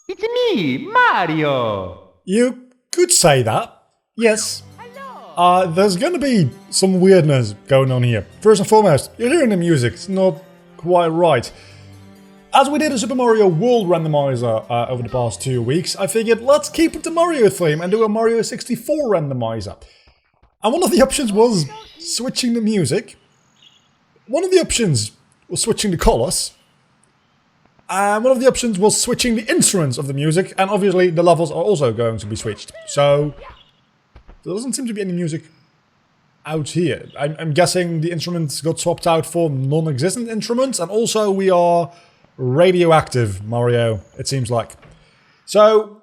It's me, Mario! You could say that, yes. There's gonna be some weirdness going on here. First and foremost, you're hearing the music, it's not quite right. As we did a Super Mario World randomizer over the past 2 weeks, I figured let's keep it the Mario theme and do a Mario 64 randomizer. And one of the options was switching the music. One of the options was switching the colors. And one of the options was switching the instruments of the music, and obviously the levels are also going to be switched. So there doesn't seem to be any music out here. I'm guessing the instruments got swapped out for non-existent instruments, and also we are radioactive, Mario, it seems like. So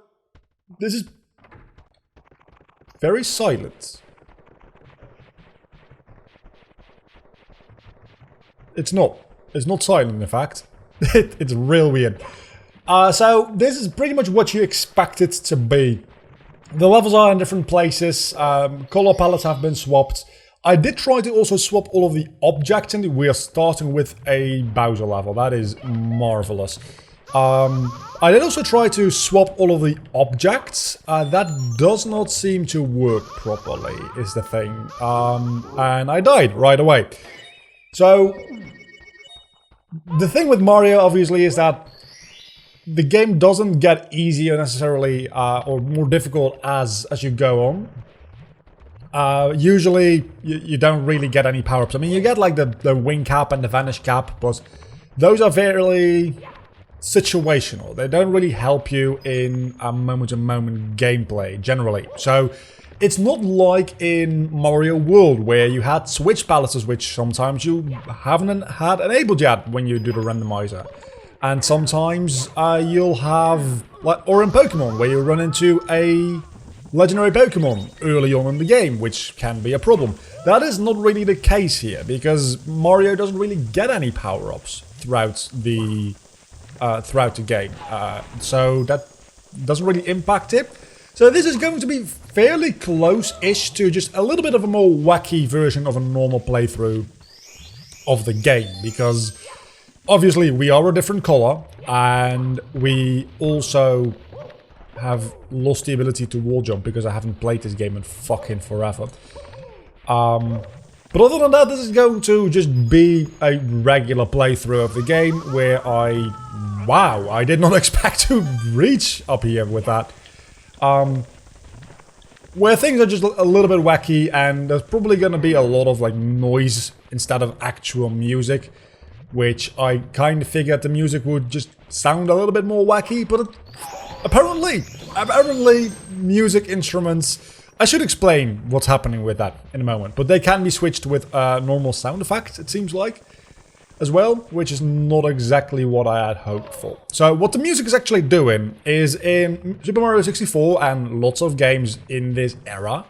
this is very silent. It's not silent, in fact. It's real weird. So this is pretty much what you expect it to be. The levels are in different places, color palettes have been swapped. I did try to also swap all of the objects, and we are starting with a Bowser level. That is marvelous. I did also try to swap all of the objects. That does not seem to work properly, is the thing. And I died right away. So the thing with Mario, obviously, is that the game doesn't get easier necessarily, or more difficult as you go on. Usually, you don't really get any power-ups. I mean, you get like the wing cap and the vanish cap, but those are very situational. They don't really help you in a moment-to-moment gameplay, generally. So it's not like in Mario World, where you had switch balances, which sometimes you haven't had enabled yet when you do the randomizer. And sometimes you'll have, or in Pokemon, where you run into a legendary Pokemon early on in the game, which can be a problem. That is not really the case here, because Mario doesn't really get any power-ups throughout the game. So that doesn't really impact it. So this is going to be fairly close-ish to just a little bit of a more wacky version of a normal playthrough of the game, because obviously we are a different color, and we also have lost the ability to wall jump because I haven't played this game in fucking forever. But other than that, this is going to just be a regular playthrough of the game where wow, I did not expect to reach up here with that. Where things are just a little bit wacky, and there's probably going to be a lot of like noise instead of actual music, which I kind of figured the music would just sound a little bit more wacky, but apparently music instruments, I should explain what's happening with that in a moment, but they can be switched with normal sound effects, it seems like, as well, which is not exactly what I had hoped for. So what the music is actually doing is, in Super Mario 64 and lots of games in this era,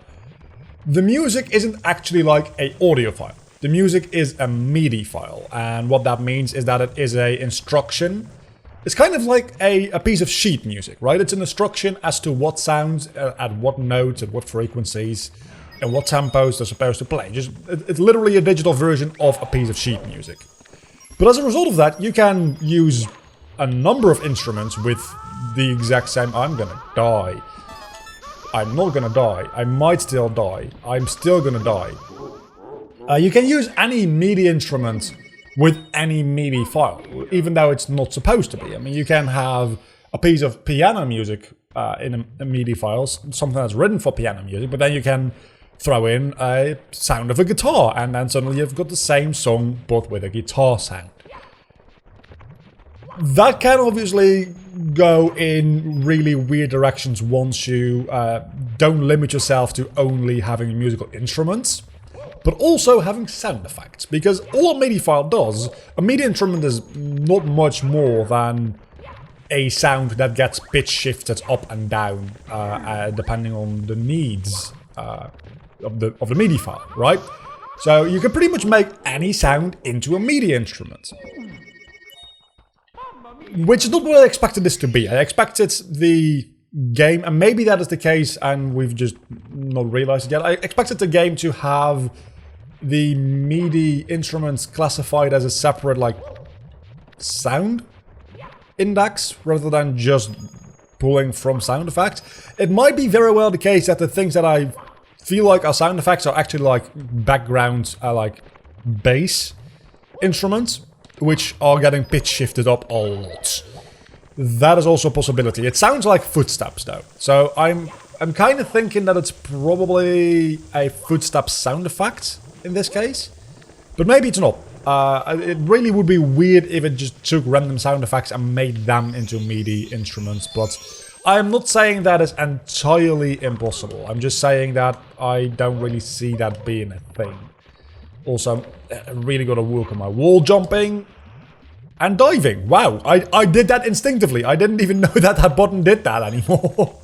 the music isn't actually like an audio file. The music is a MIDI file, and what that means is that it is an instruction. It's kind of like a piece of sheet music, right? It's an instruction as to what sounds, at what notes, at what frequencies, and what tempos they're supposed to play. It's literally a digital version of a piece of sheet music. But as a result of that, you can use a number of instruments with the exact same... I'm gonna die. I'm not gonna die. I might still die. I'm still gonna die. You can use any MIDI instrument with any MIDI file, even though it's not supposed to be. I mean, you can have a piece of piano music in a MIDI file, something that's written for piano music, but then you can throw in a sound of a guitar, and then suddenly you've got the same song, but with a guitar sound. That can obviously go in really weird directions once you don't limit yourself to only having musical instruments, but also having sound effects, because all a MIDI file does, a MIDI instrument is not much more than a sound that gets pitch shifted up and down, depending on the needs of the MIDI file, right? So you can pretty much make any sound into a MIDI instrument. Which is not what I expected this to be. I expected the game, and maybe that is the case and we've just not realized it yet. I expected the game to have the MIDI instruments classified as a separate, like, sound index rather than just pulling from sound effects. It might be very well the case that the things that I feel like are sound effects are actually like background, like bass instruments, which are getting pitch shifted up a lot. That is also a possibility. It sounds like footsteps though, so I'm kind of thinking that it's probably a footstep sound effect in this case, but maybe it's not. It really would be weird if it just took random sound effects and made them into MIDI instruments, but I'm not saying that is entirely impossible. I'm just saying that I don't really see that being a thing. Also, I really gotta work on my wall jumping and diving. Wow, I did that instinctively. I didn't even know that that button did that anymore.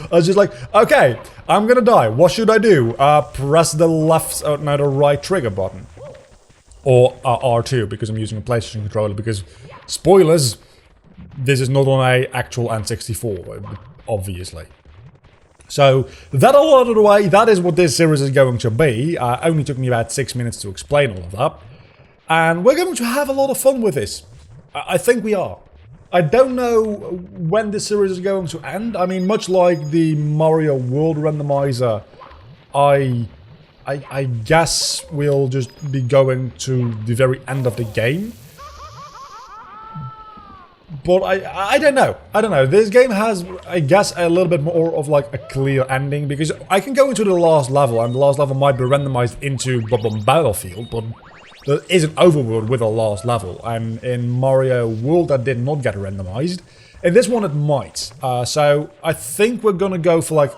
I was just like, okay, I'm gonna die. What should I do? Press the left, no, the right trigger button. Or R2, because I'm using a PlayStation controller, because, spoilers, this is not on a actual N64, obviously. So, that all out of the way, that is what this series is going to be. Only took me about 6 minutes to explain all of that. And we're going to have a lot of fun with this. I think we are. I don't know when this series is going to end. I mean, much like the Mario World randomizer, I guess we'll just be going to the very end of the game. But I don't know. I don't know. This game has, I guess, a little bit more of like a clear ending, because I can go into the last level, and the last level might be randomized into Battlefield, but there is an overworld with a last level, and in Mario World that did not get randomized. In this one it might. So I think we're gonna go for like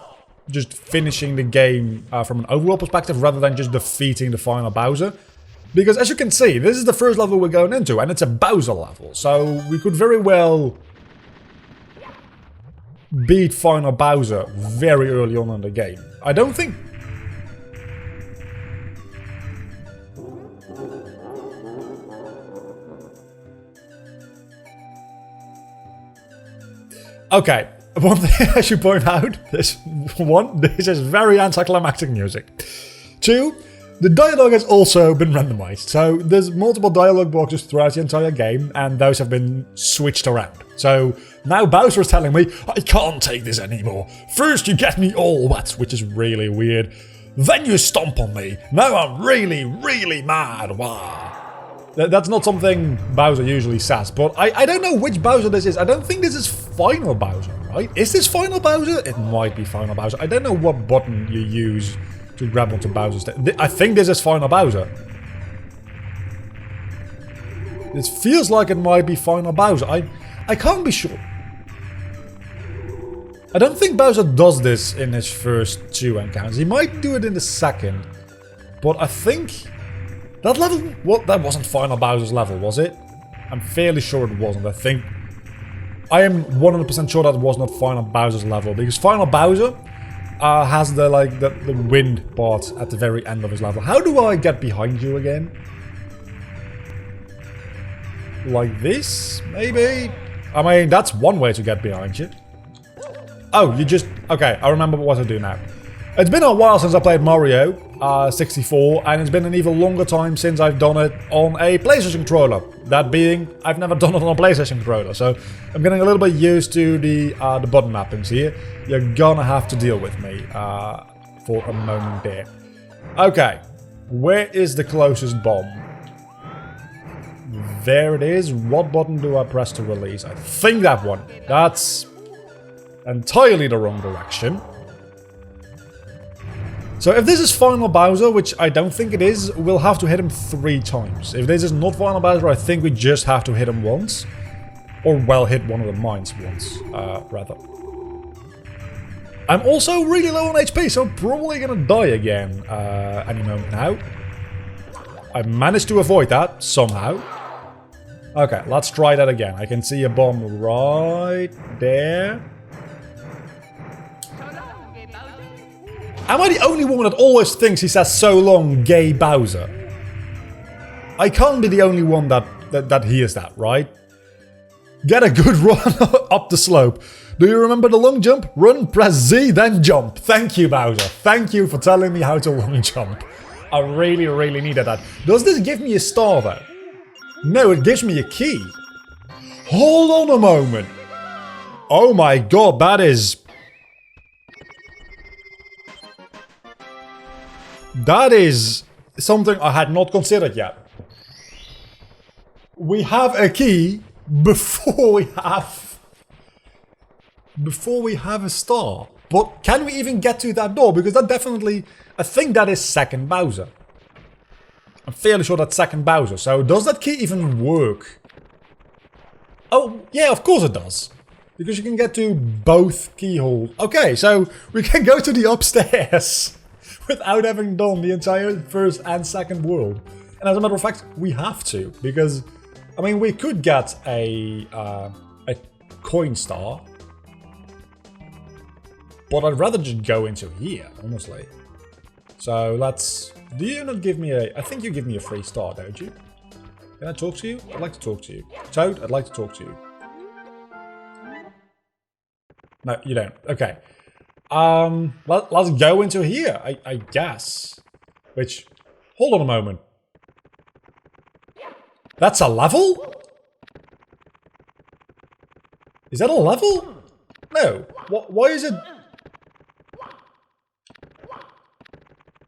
just finishing the game from an overall perspective rather than just defeating the final Bowser. Because as you can see, this is the first level we're going into, and it's a Bowser level, so we could very well beat final Bowser very early on in the game. I don't think... Okay, one thing I should point out, this is very anticlimactic music. 2, the dialogue has also been randomized, so there's multiple dialogue boxes throughout the entire game, and those have been switched around. So now Bowser is telling me, I can't take this anymore. First you get me all wet, which is really weird. Then you stomp on me. Now I'm really, really mad. Wow. That's not something Bowser usually says, but I don't know which Bowser this is. I don't think this is Final Bowser, right? Is this Final Bowser? It might be Final Bowser. I don't know what button you use to grab onto Bowser's... I think this is Final Bowser. This feels like it might be Final Bowser. I can't be sure. I don't think Bowser does this in his first 2 encounters. He might do it in the second. But I think... That level... What? That wasn't Final Bowser's level, was it? I'm fairly sure it wasn't. I am 100% sure that was not Final Bowser's level. Because Final Bowser... has the wind part at the very end of his level. How do I get behind you again? Like this, maybe? I mean, that's one way to get behind you. Oh, you just... Okay, I remember what to do now. It's been a while since I played Mario 64, and it's been an even longer time since I've done it on a PlayStation controller. That being, I've never done it on a PlayStation controller, so I'm getting a little bit used to the button mappings here. You're gonna have to deal with me for a moment there. Okay, where is the closest bomb? There it is. What button do I press to release? I think that one. That's entirely the wrong direction. So if this is Final Bowser, which I don't think it is, we'll have to hit him 3 times. If this is not Final Bowser, I think we just have to hit him once. Or, well, hit one of the mines once, rather. I'm also really low on HP, so I'm probably gonna die again any moment now. I managed to avoid that, somehow. Okay, let's try that again. I can see a bomb right there. Am I the only one that always thinks he says so long, gay Bowser? I can't be the only one that hears that, right? Get a good run up the slope. Do you remember the long jump? Run, press Z, then jump. Thank you, Bowser. Thank you for telling me how to long jump. I really, really needed that. Does this give me a star, though? No, it gives me a key. Hold on a moment. Oh my god, that is... That is something I had not considered yet. We have a key before we have... Before we have a star. But can we even get to that door? Because that definitely... I think that is second Bowser. I'm fairly sure that's second Bowser. So does that key even work? Oh, yeah, of course it does. Because you can get to both keyholes. Okay, so we can go to the upstairs without having done the entire first and second world. And as a matter of fact, we have to. Because, I mean, we could get a coin star. But I'd rather just go into here, honestly. So let's... Do you not give me a... I think you give me a free star, don't you? Can I talk to you? I'd like to talk to you. Toad, I'd like to talk to you. No, you don't. Okay. Let's go into here, I guess. Which... Hold on a moment. That's a level? Is that a level? No. Why is it...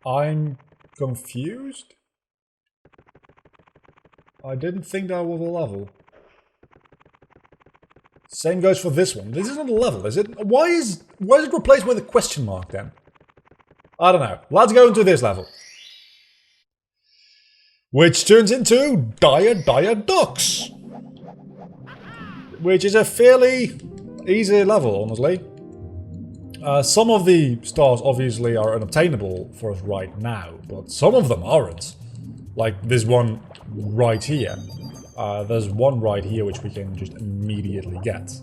I'm confused? I didn't think that was a level. Same goes for this one. This isn't a level, is it? Why is it replaced with a question mark then? I don't know. Let's go into this level. Which turns into Dire Ducks. Which is a fairly easy level, honestly. Some of the stars obviously are unobtainable for us right now, but some of them aren't. Like this one right here. There's one right here which we can just immediately get.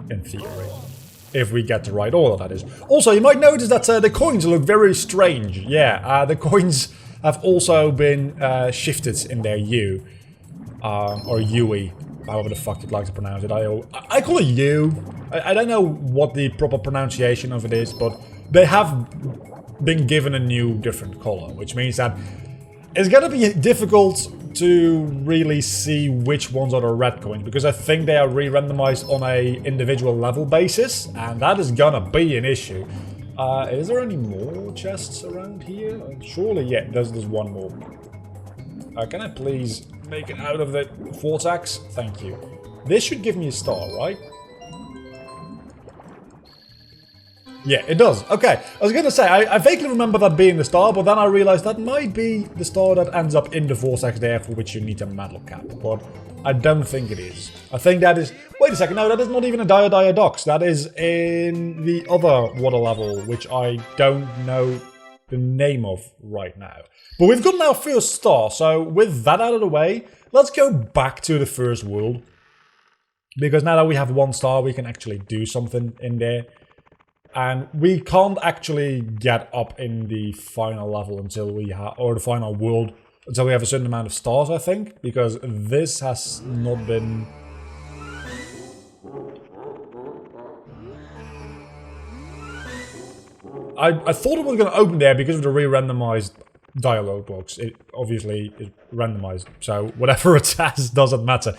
In theory. If we get the right order, that is. Also, you might notice that the coins look very strange. Yeah, the coins have also been shifted in their hue. Or Yui. However the fuck you'd like to pronounce it. I call it U. I don't know what the proper pronunciation of it is, but they have been given a new different color, which means that it's gonna be difficult to really see which ones are the red coins, because I think they are re-randomized on a individual level basis, and that is gonna be an issue. Is there any more chests around here? Surely, yeah, there's one more. Can I please make it out of the vortex? Thank you. This should give me a star, right? Yeah, it does. Okay, I was gonna say, I vaguely remember that being the star, but then I realized that might be the star that ends up in the vortex there, for which you need a medal cap, but I don't think it is. I think that is... Wait a second, no, that is not even a Dire Ducks. That is in the other water level, which I don't know the name of right now. But we've gotten our first star, so with that out of the way, let's go back to the first world. Because now that we have one star, we can actually do something in there. And we can't actually get up in the final level until we have, or the final world, until we have a certain amount of stars, I think. Because this has not been... I thought it was going to open there because of the re-randomized dialogue box. It obviously is randomized, so whatever it says doesn't matter.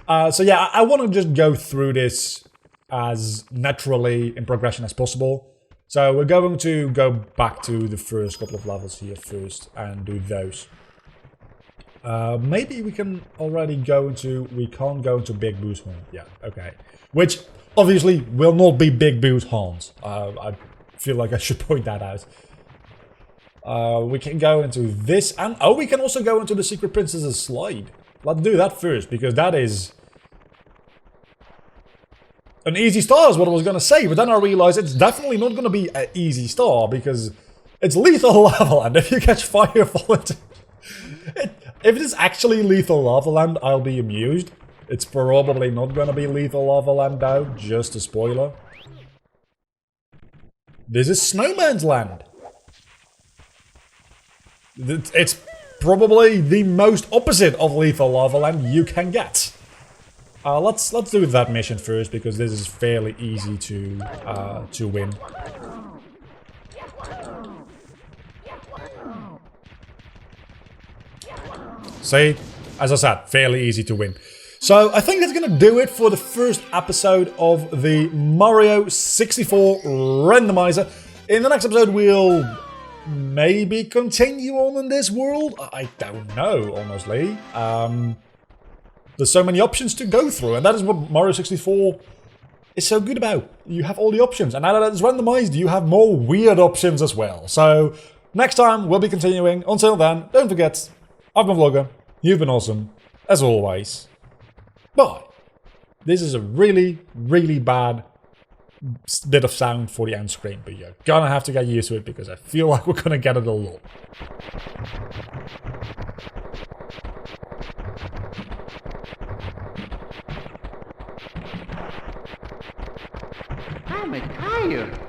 So yeah, I want to just go through this as naturally in progression as possible. So we're going to go back to the first couple of levels here first and do those. Maybe we can already go into... We can't go into Big Boo's Horn. Yeah, okay. Which obviously will not be Big Boo's Horns. I feel like I should point that out. We can go into this, and oh, we can also go into the Secret Princess's slide. Let's do that first, because that is an easy star is what I was going to say, but then I realized it's definitely not going to be an easy star, because it's lethal lava land. If you catch fire, fall into... If it is actually lethal lava land, I'll be amused. It's probably not going to be lethal lava land though, just a spoiler. This is Snowman's Land. It's probably the most opposite of lethal lava land you can get. Let's do that mission first, because this is fairly easy to win. See, as I said, fairly easy to win. So I think that's going to do it for the first episode of the Mario 64 Randomizer. In the next episode, we'll maybe continue on in this world. I don't know, honestly. There's so many options to go through, and that is what Mario 64 is so good about. You have all the options, and now that it's randomized, you have more weird options as well. So next time, we'll be continuing. Until then, don't forget, I've been Vlogger. You've been awesome, as always. Bye. This is a really, really bad bit of sound for the end screen, but you're gonna have to get used to it because I feel like we're gonna get it a lot. I'm tired.